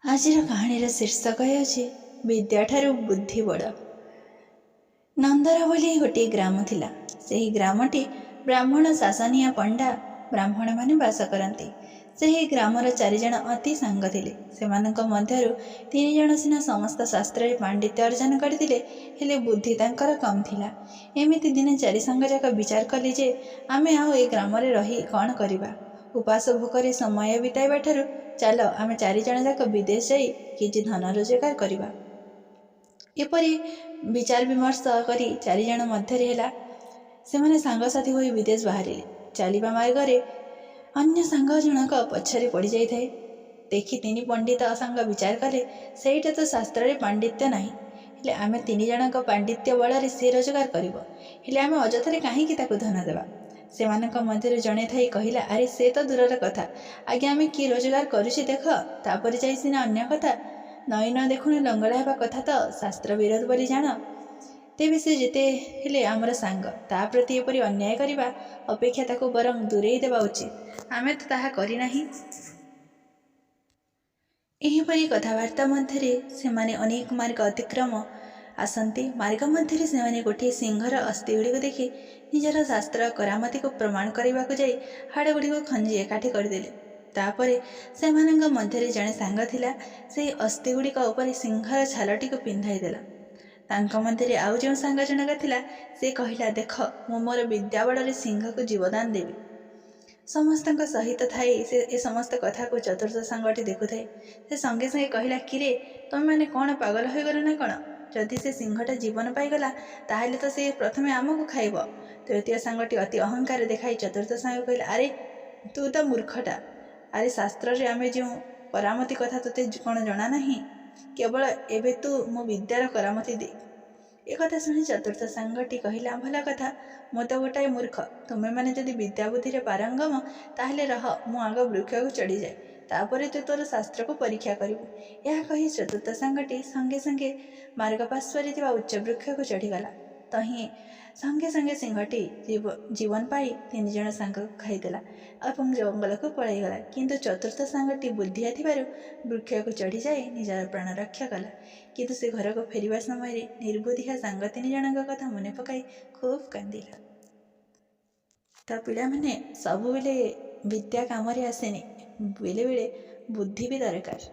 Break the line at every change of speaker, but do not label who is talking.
आजिर कहानीर शीर्षक अछि विद्याठारु बुद्धि बड़। नंदर बोली गोटे ग्राम थिला। सेही ग्रामटी ब्राह्मण शासनिया पंडा ब्राह्मण माने बास करती। सेही ग्रामर चारिजण अति सांग थिले। सेमानक मध्यरु तीन जण सिना समस्त शास्त्र पांडित्य अर्जन करथिले, हेले बुद्धि तांकर कम थिला। एमिति दिने चारि सांग जाक विचार कले जे आमे आउ ए ग्रामरे रही कौन करिबा। उपास भोकरे समय बिताइबा ठारु चाल आमे चारि जण जाक विदेश जाई किछि धन रोजगार करिबा। एपरि विचार विमर्श करी चारि जण मध्यरे हेला। सेमाने सांगसाथी होई विदेश बाहरिले। चालिबा मार्गरे अन्य सांग जनक पछरे पड़ी जाइथाए। देखि तिनी पंडित सांग विचार कले सेइटा तो शास्त्र पांडित्य नाही, हेले आमे तीन जनक पांडित्य बଳରେ से रोजगार करिबो, हेले आमे अजथरे काहींकि ताकु धन देबा। सेमानक मध्यरे जणे थाई कहिला, अरे से तो दूरर कथा, आगे आमे कि रोजगार करुछि देख, तापर जाई सिना अन्य कथा। नई न देखुणे लंगड़ा हेबा कथा तो शास्त्र विरोध बोली जान। तेबे से जेते हेले आमर सांग, ता प्रति एपरि अन्याय करिबा अपेक्षा ताकु बरং दूरेई देबा उचित। आमे तो ताहा करि नाही। एहिपरि कथावार्ता मध्यरे सेमाने अनेक मार्ग अतिक्रम आसंती। मार्ग मध्यरे सेमाने गोटे सिंहर अस्थि गुड़िक देखि निजर शास्त्र करामती को प्रमाण करने जाई हाड़ गुड़िक खंजी एकाठी करदेले। तापरे सेमानंग मध्यरे जणे सांग थिला, सेही अस्थि गुड़िक उपरे सिंहर छालटी को पिंधाई देला। तांक मध्यरे आउ जो सांग जनक थिला, से कहिला, देख मु मोर विद्या बଳରେ सिंह को जीवदान देवी। समस्तक सहित थाई से ए समस्त कथा को चतुर्थ सांगटी देखुथाए। से संगे संगे कहिला, किरे तुम माने कौन पागल हो गल ना कौन? जदि से सिंहटा जीवन पाईगला ताहले तो से प्रथमे आमको खाइब। तृतीय सांगटी अति अहंकार देखाई चतुर्थ सांग कहिला, अरे तू तो मूर्खटा। अरे शास्त्र रे आमे जो करामती कथा तोते कौन जना नहीं? केवल एबे तू मो विद्यार करामती दे। एक कथा शुणी चतुर्थ सांगटी कहिला, भला कथा, मु तो गोटाए मूर्ख। तुमे माने जदि विद्या बुद्धि रे पारंगम ताहले रह, मु आग वृक्ष को चढ़ी जाए, तापरे तू तोर शास्त्र को परीक्षा करिबु। यह कही चतुर्थ सांगटी संगे संगे मार्ग पार्श्वरे थिबा उच्च वृक्ष को चढ़ीगला। तही संगे संगे सिंहटी जीवन पाई तीन जण सांग खाईदेला और जंगल को पलैगला। किंतु चतुर्थ सांगटी बुद्धिया थिबारु वृक्ष को चढ़ी जाए निजर प्राण रक्षा कला। किंतु से घर को फेरिबा समय निर्बुद्धिया सांग तीन जनक कथा मने पकाई खूब कांदिला। तो पिला माने सब बेले विद्या काम आसेनी, बेले बेले बुद्धि भी दरकार।